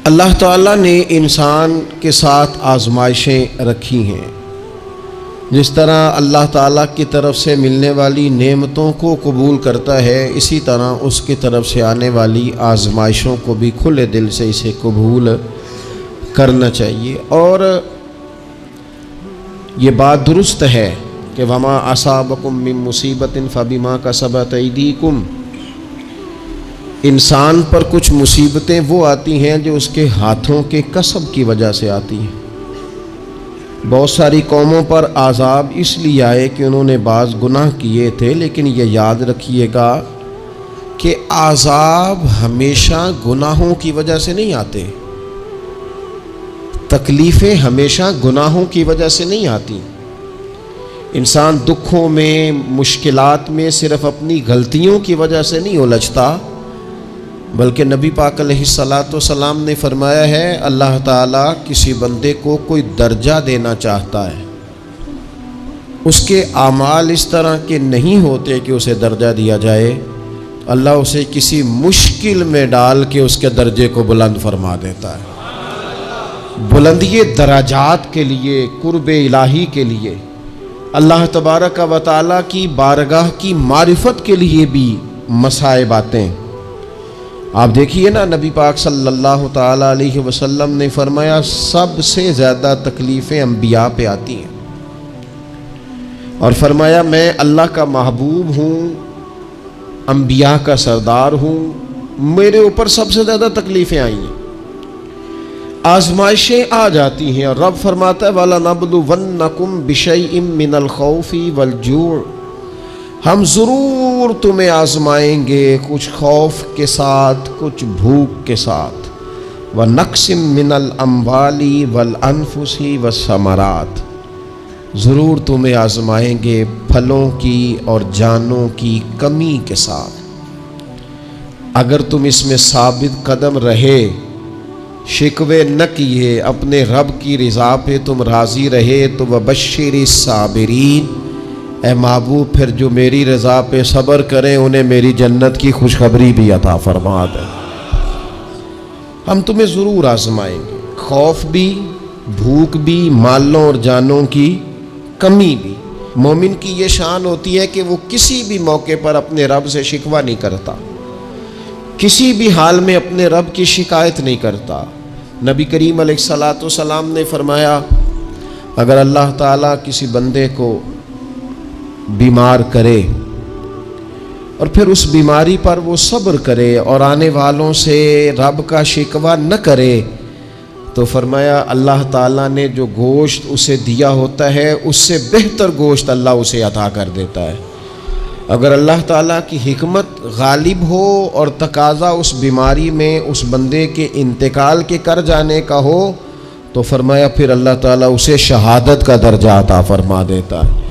اللہ تعالیٰ نے انسان کے ساتھ آزمائشیں رکھی ہیں۔ جس طرح اللہ تعالیٰ کی طرف سے ملنے والی نعمتوں کو قبول کرتا ہے، اسی طرح اس کی طرف سے آنے والی آزمائشوں کو بھی کھلے دل سے اسے قبول کرنا چاہیے۔ اور یہ بات درست ہے کہ وما اصابکم من مصیبت فبما کسبت ایدیکم، انسان پر کچھ مصیبتیں وہ آتی ہیں جو اس کے ہاتھوں کے کسب کی وجہ سے آتی ہیں۔ بہت ساری قوموں پر عذاب اس لیے آئے کہ انہوں نے بعض گناہ کیے تھے، لیکن یہ یاد رکھیے گا کہ عذاب ہمیشہ گناہوں کی وجہ سے نہیں آتے، تکلیفیں ہمیشہ گناہوں کی وجہ سے نہیں آتی۔ انسان دکھوں میں، مشکلات میں صرف اپنی غلطیوں کی وجہ سے نہیں الجھتا، بلکہ نبی پاک علیہ الصلاۃ والسلام نے فرمایا ہے اللہ تعالیٰ کسی بندے کو کوئی درجہ دینا چاہتا ہے، اس کے اعمال اس طرح کے نہیں ہوتے کہ اسے درجہ دیا جائے، اللہ اسے کسی مشکل میں ڈال کے اس کے درجے کو بلند فرما دیتا ہے۔ بلندی درجات کے لیے، قرب الہی کے لیے، اللہ تبارک و تعالیٰ کی بارگاہ کی معرفت کے لیے بھی مصائب آتے ہیں۔ آپ دیکھیے نا، نبی پاک صلی اللہ تعالیٰ علیہ وسلم نے فرمایا سب سے زیادہ تکلیفیں انبیاء پہ آتی ہیں، اور فرمایا میں اللہ کا محبوب ہوں، انبیاء کا سردار ہوں، میرے اوپر سب سے زیادہ تکلیفیں آئی ہیں، آزمائشیں آ جاتی ہیں، اور رب فرماتا ہے وَلَنَبْلُوَنَّكُمْ بِشَيْءٍ مِّنَ الْخَوْفِ وَالْجُوعِ، ہم ضرور تمہیں آزمائیں گے کچھ خوف کے ساتھ، کچھ بھوک کے ساتھ، وَنَقْصٍ مِّنَ الْأَمْوَالِ وَالْأَنفُسِ وَالثَّمَرَاتِ، ضرور تمہیں آزمائیں گے پھلوں کی اور جانوں کی کمی کے ساتھ۔ اگر تم اس میں ثابت قدم رہے، شکوے نہ کیے، اپنے رب کی رضا پہ تم راضی رہے، تو وَبَشِّرِ الصَّابِرِينَ، اے محبوب پھر جو میری رضا پہ صبر کریں انہیں میری جنت کی خوشخبری بھی عطا فرما دے۔ ہم تمہیں ضرور آزمائیں گے، خوف بھی، بھوک بھی، مالوں اور جانوں کی کمی بھی۔ مومن کی یہ شان ہوتی ہے کہ وہ کسی بھی موقع پر اپنے رب سے شکوہ نہیں کرتا، کسی بھی حال میں اپنے رب کی شکایت نہیں کرتا۔ نبی کریم علیہ الصلاۃ والسلام نے فرمایا اگر اللہ تعالیٰ کسی بندے کو بیمار کرے اور پھر اس بیماری پر وہ صبر کرے اور آنے والوں سے رب کا شکوہ نہ کرے، تو فرمایا اللہ تعالیٰ نے جو گوشت اسے دیا ہوتا ہے اس سے بہتر گوشت اللہ اسے عطا کر دیتا ہے۔ اگر اللہ تعالیٰ کی حکمت غالب ہو اور تقاضا اس بیماری میں اس بندے کے انتقال کے کر جانے کا ہو، تو فرمایا پھر اللہ تعالیٰ اسے شہادت کا درجہ عطا فرما دیتا ہے۔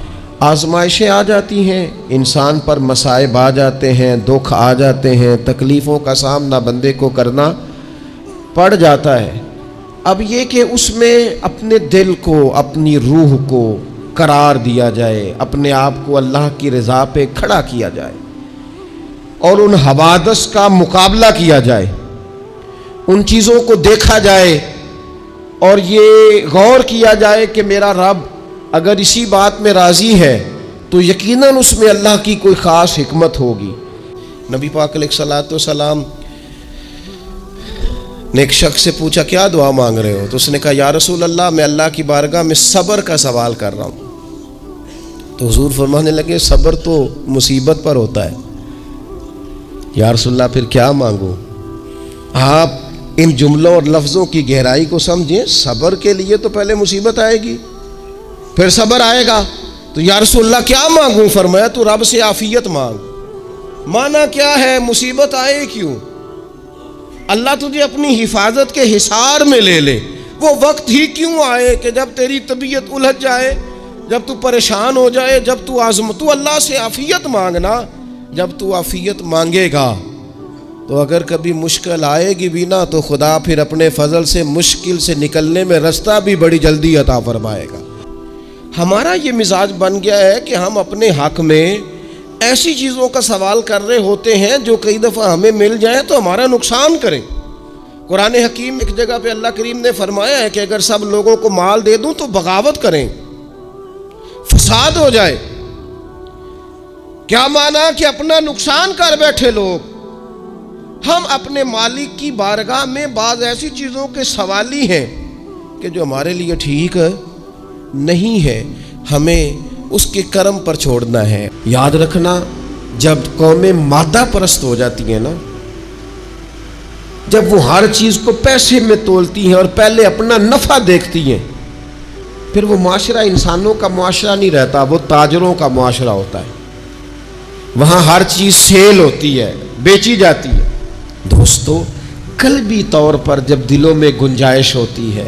آزمائشیں آ جاتی ہیں، انسان پر مصائب آ جاتے ہیں، دکھ آ جاتے ہیں، تکلیفوں کا سامنا بندے کو کرنا پڑ جاتا ہے۔ اب یہ کہ اس میں اپنے دل کو، اپنی روح کو قرار دیا جائے، اپنے آپ کو اللہ کی رضا پہ کھڑا کیا جائے، اور ان حوادث کا مقابلہ کیا جائے، ان چیزوں کو دیکھا جائے، اور یہ غور کیا جائے کہ میرا رب اگر اسی بات میں راضی ہے تو یقیناً اس میں اللہ کی کوئی خاص حکمت ہوگی۔ نبی پاک علیہ الصلاۃ والسلام نے ایک شخص سے پوچھا کیا دعا مانگ رہے ہو؟ تو اس نے کہا یا رسول اللہ میں اللہ کی بارگاہ میں صبر کا سوال کر رہا ہوں۔ تو حضور فرمانے لگے صبر تو مصیبت پر ہوتا ہے۔ یا رسول اللہ پھر کیا مانگو؟ آپ ان جملوں اور لفظوں کی گہرائی کو سمجھیں، صبر کے لیے تو پہلے مصیبت آئے گی، پھر صبر آئے گا۔ تو یا رسول اللہ کیا مانگوں؟ فرمایا تو رب سے عافیت مانگ۔ مانا کیا ہے؟ مصیبت آئے کیوں؟ اللہ تجھے اپنی حفاظت کے حصار میں لے لے، وہ وقت ہی کیوں آئے کہ جب تیری طبیعت الجھ جائے، جب تو پریشان ہو جائے، جب تو اللہ سے عافیت مانگنا۔ جب تو عافیت مانگے گا تو اگر کبھی مشکل آئے گی بھی نا، تو خدا پھر اپنے فضل سے مشکل سے نکلنے میں رستہ بھی بڑی جلدی عطا فرمائے گا۔ ہمارا یہ مزاج بن گیا ہے کہ ہم اپنے حق میں ایسی چیزوں کا سوال کر رہے ہوتے ہیں جو کئی دفعہ ہمیں مل جائیں تو ہمارا نقصان کریں، قرآن حکیم ایک جگہ پہ اللہ کریم نے فرمایا ہے کہ اگر سب لوگوں کو مال دے دوں تو بغاوت کریں، فساد ہو جائے۔ کیا مانا کہ اپنا نقصان کر بیٹھے لوگ۔ ہم اپنے مالک کی بارگاہ میں بعض ایسی چیزوں کے سوالی ہیں کہ جو ہمارے لیے ٹھیک نہیں ہے، ہمیں اس کے کرم پر چھوڑنا ہے۔ یاد رکھنا، جب قومیں مادہ پرست ہو جاتی ہیں نا، جب وہ ہر چیز کو پیسے میں تولتی ہیں اور پہلے اپنا نفع دیکھتی ہیں، پھر وہ معاشرہ انسانوں کا معاشرہ نہیں رہتا، وہ تاجروں کا معاشرہ ہوتا ہے۔ وہاں ہر چیز سیل ہوتی ہے، بیچی جاتی ہے۔ دوستو، قلبی طور پر جب دلوں میں گنجائش ہوتی ہے،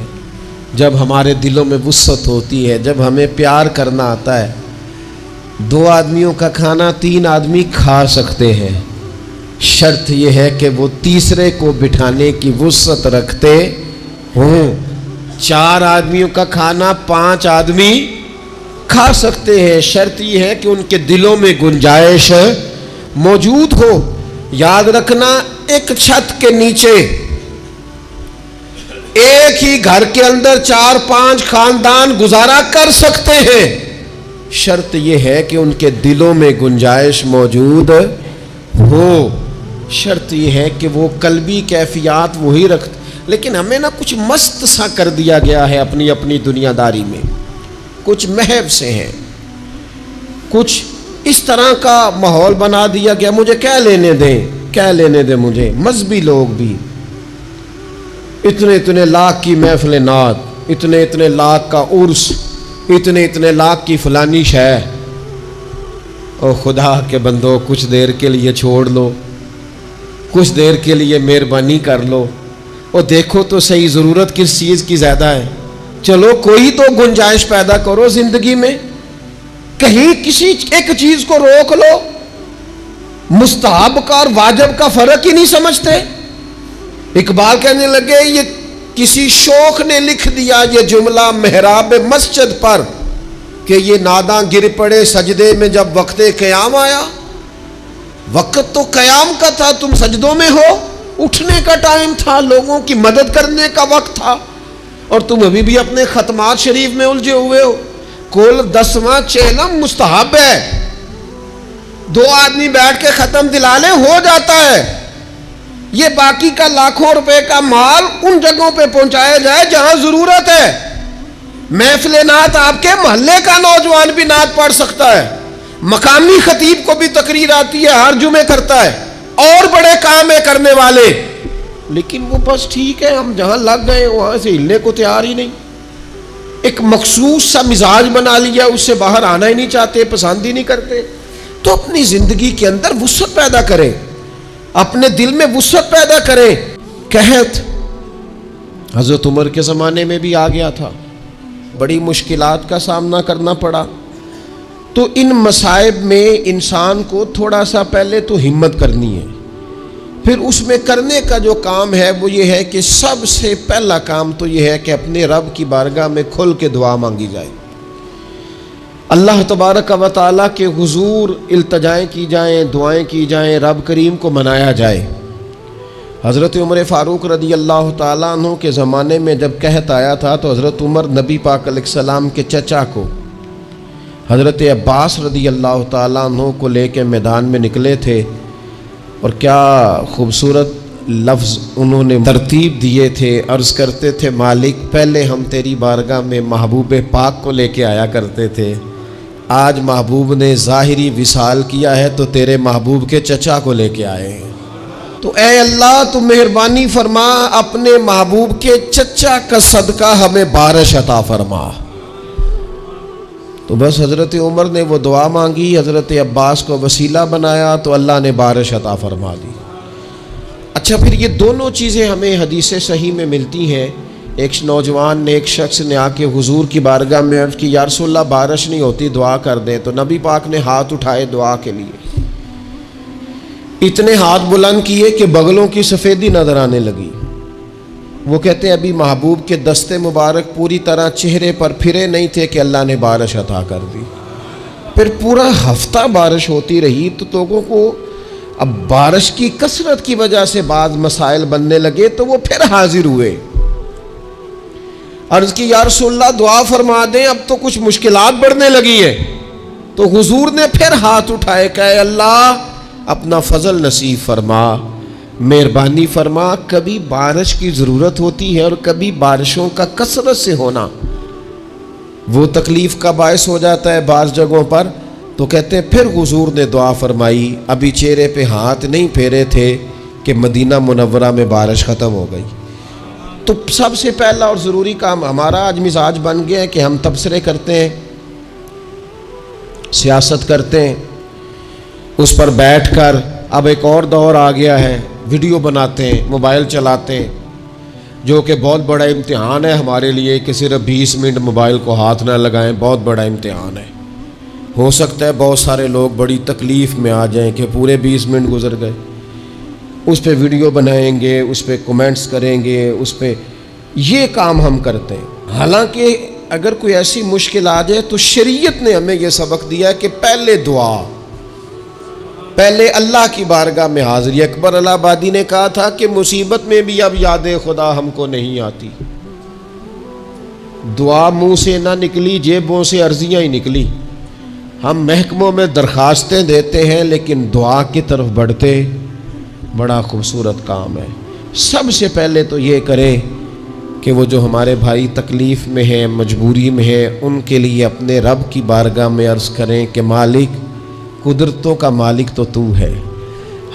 جب ہمارے دلوں میں وسعت ہوتی ہے، جب ہمیں پیار کرنا آتا ہے، 2 آدمیوں کا کھانا 3 آدمی کھا سکتے ہیں، شرط یہ ہے کہ وہ تیسرے کو بٹھانے کی وسعت رکھتے ہوں۔ 4 آدمیوں کا کھانا 5 آدمی کھا سکتے ہیں، شرط یہ ہے کہ ان کے دلوں میں گنجائش موجود ہو۔ یاد رکھنا، ایک چھت کے نیچے ایک ہی گھر کے اندر 4-5 خاندان گزارا کر سکتے ہیں، شرط یہ ہے کہ ان کے دلوں میں گنجائش موجود ہو، شرط یہ ہے کہ وہ قلبی کیفیات وہی رکھتے۔ لیکن ہمیں نا کچھ مست سا کر دیا گیا ہے اپنی اپنی دنیا داری میں، کچھ محب سے ہیں، کچھ اس طرح کا ماحول بنا دیا گیا، مجھے کیا لینے دیں مجھے۔ مذہبی لوگ بھی اتنے لاکھ کی محفل نعت، اتنے لاکھ کا عرس، اتنے لاکھ کی فلانی شے۔ او خدا کے بندو، کچھ دیر کے لیے چھوڑ لو، کچھ دیر کے لیے مہربانی کر لو، اور دیکھو تو صحیح ضرورت کس چیز کی زیادہ ہے۔ چلو کوئی تو گنجائش پیدا کرو زندگی میں، کہیں کسی ایک چیز کو روک لو۔ مستحب کا اور واجب کا فرق ہی نہیں سمجھتے۔ اقبال کہنے لگے، یہ کسی شوخ نے لکھ دیا یہ جملہ محراب مسجد پر کہ یہ ناداں گر پڑے سجدے میں جب وقت قیام آیا۔ وقت تو قیام کا تھا، تم سجدوں میں ہو، اٹھنے کا ٹائم تھا، لوگوں کی مدد کرنے کا وقت تھا، اور تم ابھی بھی اپنے ختمات شریف میں الجھے ہوئے ہو۔ کل 10واں چہلم مستحب ہے، 2 آدمی بیٹھ کے ختم دلا لیں، ہو جاتا ہے۔ یہ باقی کا لاکھوں روپے کا مال ان جگہوں پہ پہنچایا جائے جہاں ضرورت ہے۔ محفل نعت آپ کے محلے کا نوجوان بھی نعت پڑھ سکتا ہے، مقامی خطیب کو بھی تقریر آتی ہے، ہر جمعے کرتا ہے، اور بڑے کام ہے کرنے والے، لیکن وہ بس ٹھیک ہے، ہم جہاں لگ گئے وہاں سے ہلنے کو تیار ہی نہیں۔ ایک مخصوص سا مزاج بنا لیا، اس سے باہر آنا ہی نہیں چاہتے، پسند ہی نہیں کرتے۔ تو اپنی زندگی کے اندر وسعت پیدا کریں، اپنے دل میں وسعت پیدا کریں۔ قحط حضرت عمر کے زمانے میں بھی آ گیا تھا، بڑی مشکلات کا سامنا کرنا پڑا۔ تو ان مصائب میں انسان کو تھوڑا سا پہلے تو ہمت کرنی ہے، پھر اس میں کرنے کا جو کام ہے وہ یہ ہے کہ سب سے پہلا کام تو یہ ہے کہ اپنے رب کی بارگاہ میں کھل کے دعا مانگی جائے، اللہ تبارک و تعالیٰ کے حضور التجائیں کی جائیں، دعائیں کی جائیں، رب کریم کو منایا جائے۔ حضرت عمر فاروق رضی اللہ تعالیٰ عنہ کے زمانے میں جب قحط آیا تھا تو حضرت عمر نبی پاک علیہ السلام کے چچا کو حضرت عباس رضی اللہ تعالیٰ عنہ کو لے کے میدان میں نکلے تھے، اور کیا خوبصورت لفظ انہوں نے ترتیب دیے تھے، عرض کرتے تھے، مالک پہلے ہم تیری بارگاہ میں محبوب پاک کو لے کے آیا کرتے تھے، آج محبوب نے ظاہری وصال کیا ہے تو تیرے محبوب کے چچا کو لے کے آئے ہیں، تو اے اللہ تو مہربانی فرما، اپنے محبوب کے چچا کا صدقہ ہمیں بارش عطا فرما۔ تو بس حضرت عمر نے وہ دعا مانگی، حضرت عباس کو وسیلہ بنایا تو اللہ نے بارش عطا فرما دی۔ اچھا، پھر یہ دونوں چیزیں ہمیں حدیث صحیح میں ملتی ہیں۔ ایک نوجوان نے، ایک شخص نے آ کے حضور کی بارگاہ میں عرض کی، یا رسول اللہ بارش نہیں ہوتی، دعا کر دیں، تو نبی پاک نے ہاتھ اٹھائے دعا کے لیے، اتنے ہاتھ بلند کیے کہ بغلوں کی سفیدی نظر آنے لگی۔ وہ کہتے ہیں ابھی محبوب کے دستے مبارک پوری طرح چہرے پر پھرے نہیں تھے کہ اللہ نے بارش عطا کر دی۔ پھر پورا ہفتہ بارش ہوتی رہی تو لوگوں کو اب بارش کی کثرت کی وجہ سے بعض مسائل بننے لگے تو وہ پھر حاضر ہوئے، عرض کی یا رسول اللہ دعا فرما دیں، اب تو کچھ مشکلات بڑھنے لگی ہیں۔ تو حضور نے پھر ہاتھ اٹھائے کہ اے اللہ اپنا فضل نصیب فرما، مہربانی فرما۔ کبھی بارش کی ضرورت ہوتی ہے اور کبھی بارشوں کا کثرت سے ہونا وہ تکلیف کا باعث ہو جاتا ہے بعض جگہوں پر۔ تو کہتے ہیں پھر حضور نے دعا فرمائی، ابھی چہرے پہ ہاتھ نہیں پھیرے تھے کہ مدینہ منورہ میں بارش ختم ہو گئی۔ تو سب سے پہلا اور ضروری کام ہمارا آج مزاج بن گیا ہے کہ ہم تبصرے کرتے ہیں، سیاست کرتے ہیں، اس پر بیٹھ کر اب ایک اور دور آ گیا ہے، ویڈیو بناتے ہیں، موبائل چلاتے ہیں، جو کہ بہت بڑا امتحان ہے ہمارے لیے کہ صرف 20 منٹ موبائل کو ہاتھ نہ لگائیں، بہت بڑا امتحان ہے۔ ہو سکتا ہے بہت سارے لوگ بڑی تکلیف میں آ جائیں کہ پورے 20 منٹ گزر گئے، اس پہ ویڈیو بنائیں گے، اس پہ کومنٹس کریں گے، اس پہ یہ کام ہم کرتے ہیں۔ حالانکہ اگر کوئی ایسی مشکل آ جائے تو شریعت نے ہمیں یہ سبق دیا ہے کہ پہلے دعا، پہلے اللہ کی بارگاہ میں حاضری۔ اکبر الہ آبادی نے کہا تھا کہ مصیبت میں بھی اب یاد خدا ہم کو نہیں آتی، دعا منہ سے نہ نکلی، جیبوں سے عرضیاں ہی نکلی۔ ہم محکموں میں درخواستیں دیتے ہیں لیکن دعا کی طرف بڑھتے بڑا خوبصورت کام ہے۔ سب سے پہلے تو یہ کریں کہ وہ جو ہمارے بھائی تکلیف میں ہیں، مجبوری میں ہیں، ان کے لیے اپنے رب کی بارگاہ میں عرض کریں کہ مالک، قدرتوں کا مالک تو ہے،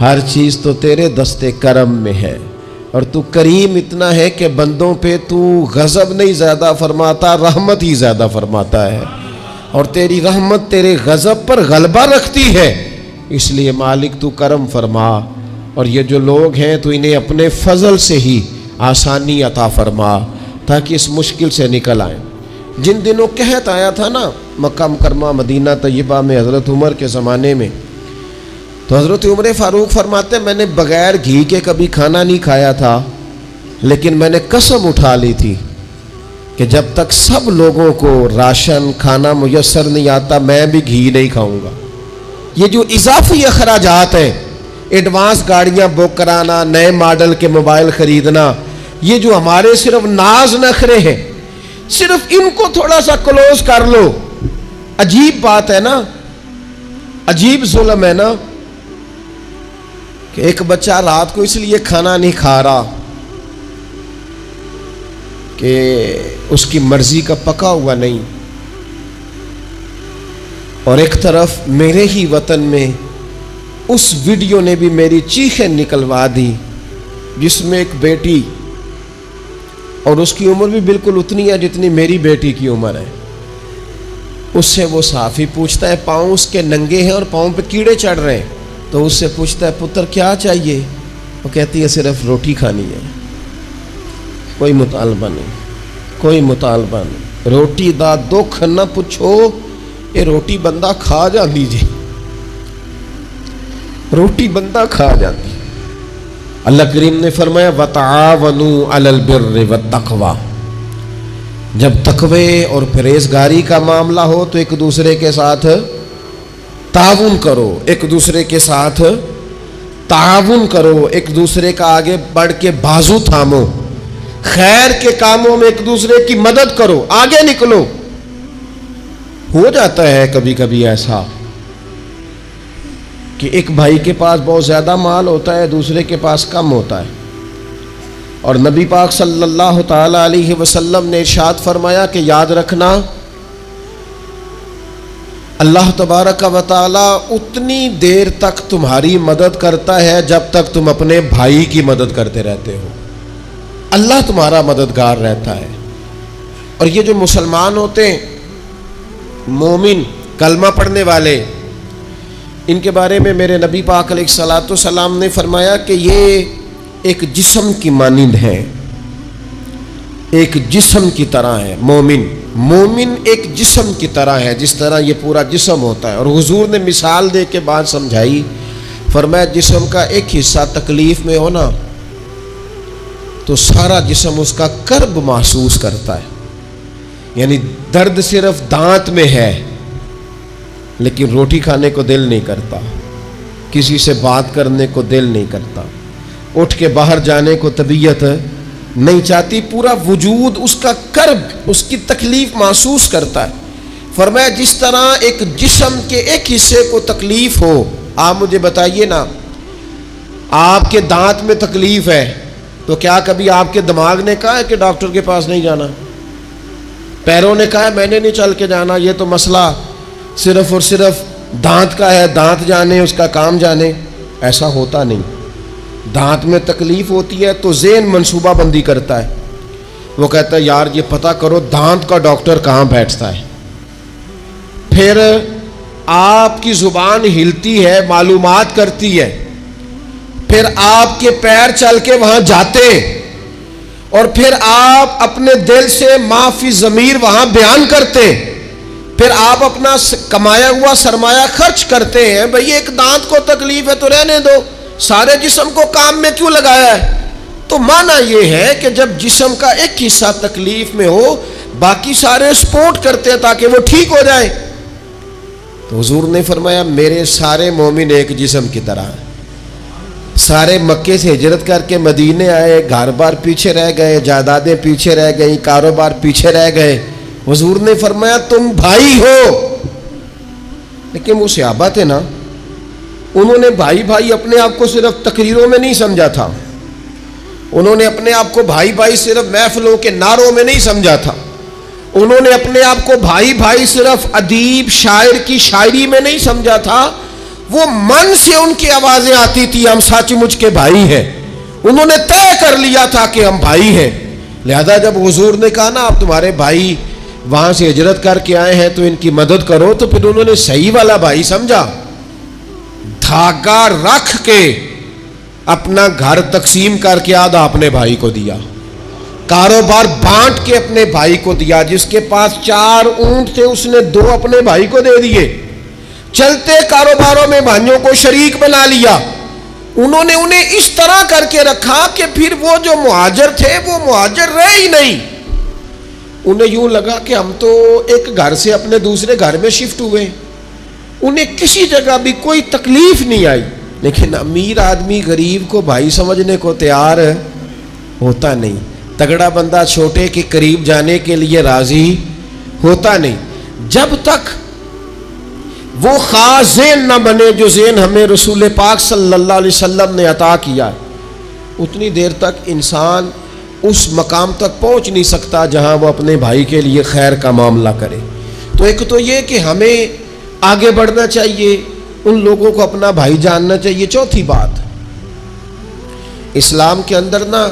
ہر چیز تو تیرے دستے کرم میں ہے، اور تو کریم اتنا ہے کہ بندوں پہ تو غضب نہیں زیادہ فرماتا، رحمت ہی زیادہ فرماتا ہے، اور تیری رحمت تیرے غضب پر غلبہ رکھتی ہے، اس لیے مالک تو کرم فرما، اور یہ جو لوگ ہیں تو انہیں اپنے فضل سے ہی آسانی عطا فرما تاکہ اس مشکل سے نکل آئیں۔ جن دنوں قحط آیا تھا نا مکہ مکرمہ مدینہ طیبہ میں حضرت عمر کے زمانے میں، تو حضرت عمر فاروق فرماتے ہیں میں نے بغیر گھی کے کبھی کھانا نہیں کھایا تھا، لیکن میں نے قسم اٹھا لی تھی کہ جب تک سب لوگوں کو راشن کھانا میسر نہیں آتا میں بھی گھی نہیں کھاؤں گا۔ یہ جو اضافی اخراجات ہیں، ایڈوانس گاڑیاں بک کرانا، نئے ماڈل کے موبائل خریدنا، یہ جو ہمارے صرف ناز نخرے ہیں، صرف ان کو تھوڑا سا کلوز کر لو۔ عجیب بات ہے نا، عجیب ظلم ہے نا کہ ایک بچہ رات کو اس لیے کھانا نہیں کھا رہا کہ اس کی مرضی کا پکا ہوا نہیں، اور ایک طرف میرے ہی وطن میں اس ویڈیو نے بھی میری چیخیں نکلوا دی جس میں ایک بیٹی، اور اس کی عمر بھی بالکل اتنی ہے جتنی میری بیٹی کی عمر ہے، اس سے وہ صحافی پوچھتا ہے، پاؤں اس کے ننگے ہیں اور پاؤں پہ کیڑے چڑھ رہے ہیں، تو اس سے پوچھتا ہے پتر کیا چاہیے؟ وہ کہتی ہے صرف روٹی کھانی ہے، کوئی مطالبہ نہیں، کوئی مطالبہ نہیں، روٹی دا دکھ نہ پوچھو، یہ روٹی بندہ کھا جاندی جی، روٹی بندہ کھا جاندی۔ اللہ کریم نے فرمایا وَتَعَاوَنُوا عَلَى الْبِرِّ وَالتَّقْوَى، جب تقوی اور پرہیزگاری کا معاملہ ہو تو ایک دوسرے کے ساتھ تعاون کرو، ایک دوسرے کے ساتھ تعاون کرو، ایک دوسرے کا آگے بڑھ کے بازو تھامو، خیر کے کاموں میں ایک دوسرے کی مدد کرو، آگے نکلو۔ ہو جاتا ہے کبھی کبھی ایسا کہ ایک بھائی کے پاس بہت زیادہ مال ہوتا ہے، دوسرے کے پاس کم ہوتا ہے، اور نبی پاک صلی اللہ تعالی علیہ وسلم نے ارشاد فرمایا کہ یاد رکھنا اللہ تبارک و تعالی اتنی دیر تک تمہاری مدد کرتا ہے جب تک تم اپنے بھائی کی مدد کرتے رہتے ہو، اللہ تمہارا مددگار رہتا ہے۔ اور یہ جو مسلمان ہوتے ہیں، مومن، کلمہ پڑھنے والے، ان کے بارے میں میرے نبی پاک علیہ الصلوۃ والسلام نے فرمایا کہ یہ ایک جسم کی مانند ہے، ایک جسم کی طرح ہے۔ مومن ایک جسم کی طرح ہے، جس طرح یہ پورا جسم ہوتا ہے۔ اور حضور نے مثال دے کے بات سمجھائی، فرمایا جسم کا ایک حصہ تکلیف میں ہونا تو سارا جسم اس کا کرب محسوس کرتا ہے، یعنی درد صرف دانت میں ہے لیکن روٹی کھانے کو دل نہیں کرتا، کسی سے بات کرنے کو دل نہیں کرتا، اٹھ کے باہر جانے کو طبیعت نہیں چاہتی، پورا وجود اس کا کرب، اس کی تکلیف محسوس کرتا ہے۔ فرمایا جس طرح ایک جسم کے ایک حصے کو تکلیف ہو، آپ مجھے بتائیے نا، آپ کے دانت میں تکلیف ہے تو کیا کبھی آپ کے دماغ نے کہا ہے کہ ڈاکٹر کے پاس نہیں جانا؟ پیروں نے کہا ہے میں نے نہیں چل کے جانا، یہ تو مسئلہ صرف اور صرف دانت کا ہے، دانت جانے اس کا کام جانے؟ ایسا ہوتا نہیں۔ دانت میں تکلیف ہوتی ہے تو ذہن منصوبہ بندی کرتا ہے، وہ کہتا ہے یار یہ پتہ کرو دانت کا ڈاکٹر کہاں بیٹھتا ہے۔ پھر آپ کی زبان ہلتی ہے، معلومات کرتی ہے، پھر آپ کے پیر چل کے وہاں جاتے، اور پھر آپ اپنے دل سے ما فی ضمیر وہاں بیان کرتے، پھر آپ اپنا کمایا ہوا سرمایہ خرچ کرتے ہیں۔ بھئی ایک دانت کو تکلیف ہے تو رہنے دو، سارے جسم کو کام میں کیوں لگایا ہے؟ تو معنی یہ ہے کہ جب جسم کا ایک حصہ تکلیف میں ہو، باقی سارے سپورٹ کرتے ہیں تاکہ وہ ٹھیک ہو جائے۔ تو حضور نے فرمایا میرے سارے مومن ایک جسم کی طرح ہیں۔ سارے مکے سے ہجرت کر کے مدینے آئے، گھر بار پیچھے رہ گئے، جائیدادیں پیچھے رہ گئی، کاروبار پیچھے رہ گئے۔ حضور نے فرمایا تم بھائی ہو۔ لیکن وہ صحابہ تھے نا، انہوں نے بھائی بھائی اپنے آپ کو صرف تقریروں میں نہیں سمجھا تھا، انہوں نے اپنے آپ کو بھائی بھائی صرف محفلوں کے نعروں میں نہیں سمجھا تھا، انہوں نے اپنے آپ کو بھائی بھائی صرف ادیب شاعر کی شاعری میں نہیں سمجھا تھا، وہ من سے ان کی آوازیں آتی تھی ہم سچ مچ کے بھائی ہیں، انہوں نے طے کر لیا تھا کہ ہم بھائی ہیں۔ لہذا جب حضور نے کہا نا آپ تمہارے بھائی وہاں سے ہجرت کر کے آئے ہیں تو ان کی مدد کرو، تو پھر انہوں نے صحیح والا بھائی سمجھا، دھاگا رکھ کے اپنا گھر تقسیم کر کے آدھا اپنے بھائی کو دیا، کاروبار بانٹ کے اپنے بھائی کو دیا، جس کے پاس 4 اونٹ تھے اس نے 2 اپنے بھائی کو دے دیے، چلتے کاروباروں میں بھائیوں کو شریک بنا لیا۔ انہوں نے انہیں اس طرح کر کے رکھا کہ پھر وہ جو مہاجر تھے وہ مہاجر رہے ہی نہیں، انہیں یوں لگا کہ ہم تو ایک گھر سے اپنے دوسرے گھر میں شفٹ ہوئے، انہیں کسی جگہ بھی کوئی تکلیف نہیں آئی۔ لیکن امیر آدمی غریب کو بھائی سمجھنے کو تیار ہوتا نہیں، تگڑا بندہ چھوٹے کے قریب جانے کے لیے راضی ہوتا نہیں، جب تک وہ خاص ذہن نہ بنے جو ذہن ہمیں رسول پاک صلی اللہ علیہ وسلم نے عطا کیا ہے، اتنی دیر تک انسان اس مقام تک پہنچ نہیں سکتا جہاں وہ اپنے بھائی کے لیے خیر کا معاملہ کرے۔ تو ایک تو یہ کہ ہمیں آگے بڑھنا چاہیے، ان لوگوں کو اپنا بھائی جاننا چاہیے۔ چوتھی بات، اسلام کے اندر نا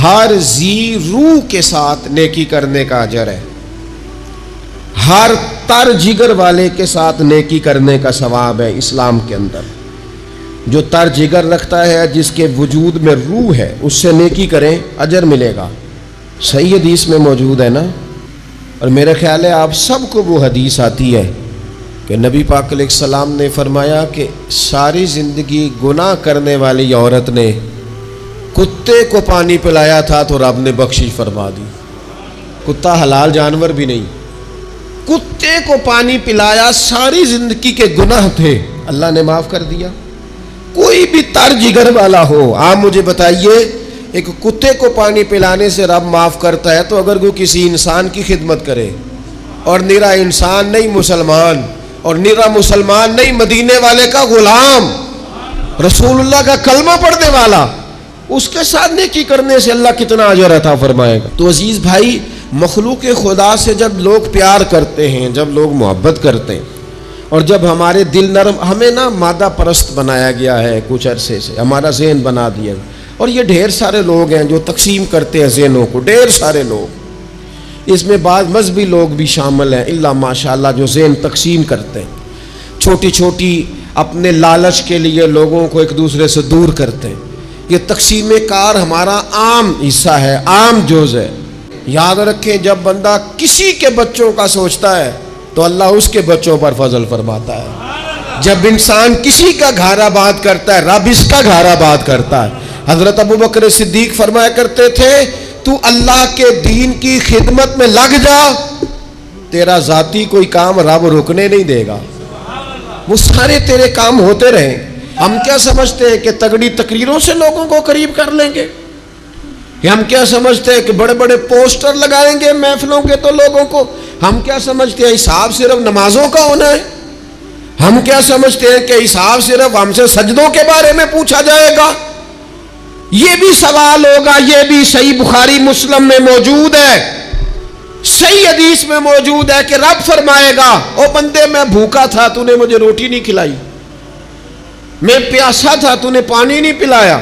ہر ذی روح کے ساتھ نیکی کرنے کا اجر ہے، ہر تر جگر والے کے ساتھ نیکی کرنے کا ثواب ہے۔ اسلام کے اندر جو تر جگر رکھتا ہے، جس کے وجود میں روح ہے، اس سے نیکی کریں اجر ملے گا، صحیح حدیث میں موجود ہے نا۔ اور میرا خیال ہے آپ سب کو وہ حدیث آتی ہے کہ نبی پاک علیہ السلام نے فرمایا کہ ساری زندگی گناہ کرنے والی عورت نے کتے کو پانی پلایا تھا تو رب نے بخشش فرما دی۔ کتا حلال جانور بھی نہیں، کتے کو پانی پلایا، ساری زندگی کے گناہ تھے، اللہ نے معاف کر دیا۔ کوئی بھی تر جگر والا ہو، آپ مجھے بتائیے ایک کتے کو پانی پلانے سے رب معاف کرتا ہے، تو اگر کوئی کسی انسان کی خدمت کرے، اور نرا انسان نہیں مسلمان، اور نرا مسلمان نہیں مدینے والے کا غلام، رسول اللہ کا کلمہ پڑھنے والا، اس کے ساتھ نیکی کرنے سے اللہ کتنا اجر عطا فرمائے گا۔ تو عزیز بھائی، مخلوق خدا سے جب لوگ پیار کرتے ہیں، جب لوگ محبت کرتے ہیں، اور جب ہمارے دل نرم، ہمیں نا مادہ پرست بنایا گیا ہے کچھ عرصے سے، ہمارا ذہن بنا دیا گیا، اور یہ ڈھیر سارے لوگ ہیں جو تقسیم کرتے ہیں ذہنوں کو، ڈھیر سارے لوگ، اس میں بعض مذہبی لوگ بھی شامل ہیں اللہ ماشاءاللہ، جو ذہن تقسیم کرتے ہیں، چھوٹی چھوٹی اپنے لالچ کے لیے لوگوں کو ایک دوسرے سے دور کرتے ہیں۔ یہ تقسیم کار ہمارا عام حصہ ہے، عام جز ہے۔ یاد رکھیں جب بندہ کسی کے بچوں کا سوچتا ہے تو اللہ اس کے بچوں پر فضل فرماتا ہے، جب انسان کسی کا گھر آباد کرتا ہے رب اس کا گھر آباد کرتا ہے۔ حضرت ابوبکر صدیق فرمایا کرتے تھے تو اللہ کے دین کی خدمت میں لگ جا، تیرا ذاتی کوئی کام رب رکنے نہیں دے گا۔ وہ سارے تیرے کام ہوتے رہیں. ہم کیا سمجھتے ہیں کہ تگڑی تقریروں سے لوگوں کو قریب کر لیں گے؟ ہم کیا سمجھتے ہیں کہ بڑے بڑے پوسٹر لگائیں گے محفلوں کے تو لوگوں کو؟ ہم کیا سمجھتے ہیں حساب صرف نمازوں کا ہونا ہے؟ ہم کیا سمجھتے ہیں کہ حساب صرف ہم سے سجدوں کے بارے میں پوچھا جائے گا؟ یہ بھی سوال ہوگا. یہ بھی صحیح بخاری مسلم میں موجود ہے, صحیح حدیث میں موجود ہے کہ رب فرمائے گا او بندے میں بھوکا تھا تو نے مجھے روٹی نہیں کھلائی, میں پیاسا تھا تو نے پانی نہیں پلایا,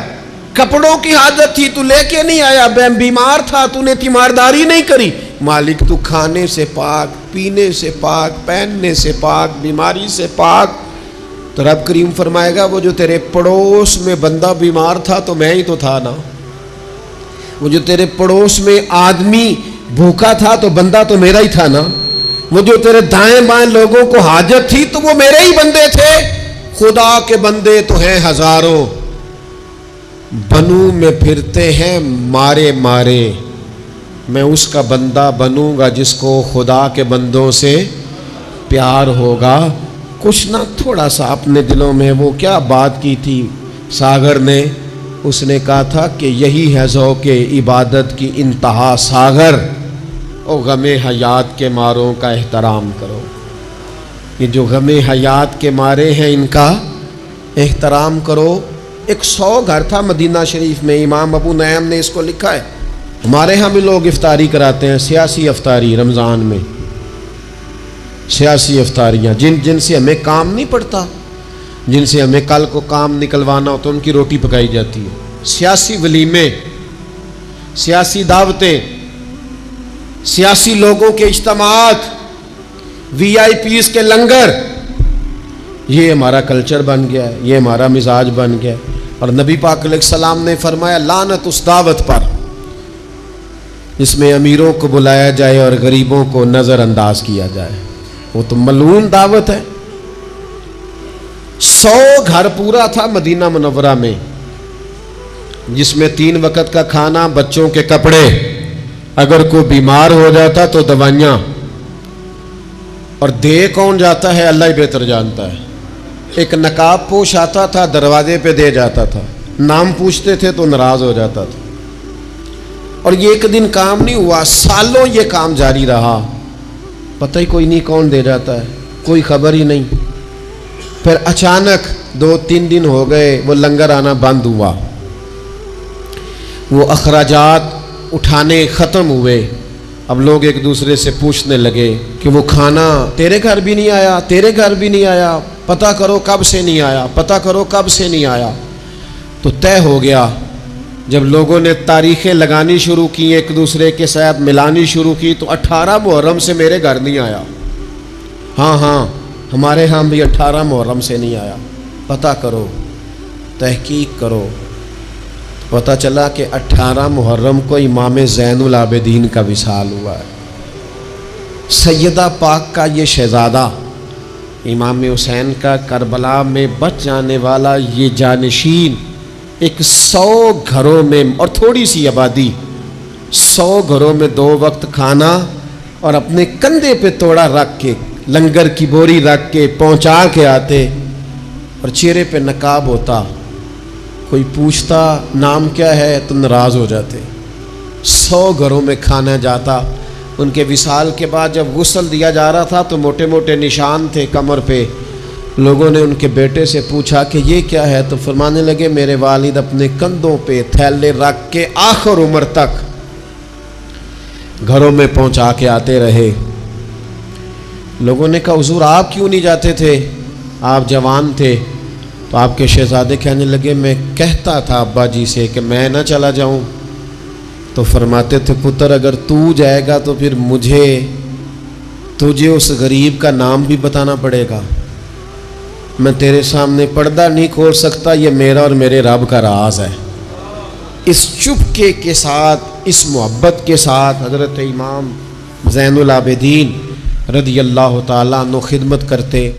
کپڑوں کی حاجت تھی تو لے کے نہیں آیا, میں بیمار تھا تو نے تیمارداری نہیں کری. مالک تو کھانے سے پاک, پینے سے پاک, پہننے سے پاک, بیماری سے پاک. تو رب کریم فرمائے گا وہ جو تیرے پڑوس میں بندہ بیمار تھا تو میں ہی تو تھا نا, وہ جو تیرے پڑوس میں آدمی بھوکا تھا تو بندہ تو میرا ہی تھا نا, وہ جو تیرے دائیں بائیں لوگوں کو حاجت تھی تو وہ میرے ہی بندے تھے. خدا کے بندے تو ہیں ہزاروں, بنوں میں پھرتے ہیں مارے مارے, میں اس کا بندہ بنوں گا جس کو خدا کے بندوں سے پیار ہوگا. کچھ نہ تھوڑا سا اپنے دلوں میں وہ کیا بات کی تھی ساگر نے, اس نے کہا تھا کہ یہی ہے ذوق عبادت کی انتہا ساگر, او غم حیات کے ماروں کا احترام کرو. یہ جو غم حیات کے مارے ہیں ان کا احترام کرو. 100 گھر تھا مدینہ شریف میں, امام ابو نعیم نے اس کو لکھا ہے. ہمارے ہاں بھی لوگ افطاری کراتے ہیں, سیاسی افطاری رمضان میں, سیاسی افطاریاں جن سے ہمیں کام نہیں پڑتا, جن سے ہمیں کل کو کام نکلوانا ہو تو ان کی روٹی پکائی جاتی ہے. سیاسی ولیمے, سیاسی دعوتیں, سیاسی لوگوں کے اجتماعات, VIP کے لنگر, یہ ہمارا کلچر بن گیا ہے, یہ ہمارا مزاج بن گیا ہے. اور نبی پاک علیہ السلام نے فرمایا لعنت اس دعوت پر جس میں امیروں کو بلایا جائے اور غریبوں کو نظر انداز کیا جائے, وہ تو ملعون دعوت ہے. 100 گھر پورا تھا مدینہ منورہ میں, جس میں 3 وقت کا کھانا, بچوں کے کپڑے, اگر کوئی بیمار ہو جاتا تو دوائیاں, اور دے کون جاتا ہے اللہ ہی بہتر جانتا ہے. ایک نقاب پوش آتا تھا, دروازے پہ دے جاتا تھا, نام پوچھتے تھے تو ناراض ہو جاتا تھا. اور یہ ایک دن کام نہیں ہوا, سالوں یہ کام جاری رہا, پتہ ہی کوئی نہیں کون دے جاتا ہے, کوئی خبر ہی نہیں. پھر اچانک 2-3 دن ہو گئے وہ لنگر آنا بند ہوا, وہ اخراجات اٹھانے ختم ہوئے. اب لوگ ایک دوسرے سے پوچھنے لگے کہ وہ کھانا تیرے گھر بھی نہیں آیا, تیرے گھر بھی نہیں آیا, پتہ کرو کب سے نہیں آیا, پتہ کرو کب سے نہیں آیا. تو طے ہو گیا, جب لوگوں نے تاریخیں لگانی شروع کی, ایک دوسرے کے ساتھ ملانی شروع کی, تو 18 محرم سے میرے گھر نہیں آیا. ہاں ہمارے ہاں بھی 18 محرم سے نہیں آیا, پتہ کرو, تحقیق کرو. پتہ چلا کہ 18 محرم کو امام زین العابدین کا وصال ہوا ہے. سیدہ پاک کا یہ شہزادہ, امام حسین کا کربلا میں بچ جانے والا یہ جانشین, ایک 100 گھروں میں اور تھوڑی سی آبادی, 100 گھروں میں 2 وقت کھانا, اور اپنے کندھے پہ توڑا رکھ کے, لنگر کی بوری رکھ کے پہنچا کے آتے, اور چہرے پہ نقاب ہوتا. کوئی پوچھتا نام کیا ہے تو ناراض ہو جاتے. 100 گھروں میں کھانا جاتا. ان کے وصال کے بعد جب غسل دیا جا رہا تھا تو موٹے موٹے نشان تھے کمر پہ. لوگوں نے ان کے بیٹے سے پوچھا کہ یہ کیا ہے, تو فرمانے لگے میرے والد اپنے کندھوں پہ تھیلے رکھ کے آخر عمر تک گھروں میں پہنچا کے آتے رہے. لوگوں نے کہا حضور آپ کیوں نہیں جاتے تھے, آپ جوان تھے. تو آپ کے شہزادے کہنے لگے میں کہتا تھا ابا جی سے کہ میں نہ چلا جاؤں, تو فرماتے تھے پتر اگر تو جائے گا تو پھر تجھے اس غریب کا نام بھی بتانا پڑے گا. میں تیرے سامنے پردہ نہیں کھول سکتا, یہ میرا اور میرے رب کا راز ہے. اس چپکے کے ساتھ, اس محبت کے ساتھ حضرت امام زین العابدین رضی اللہ تعالیٰ عنہ خدمت کرتے.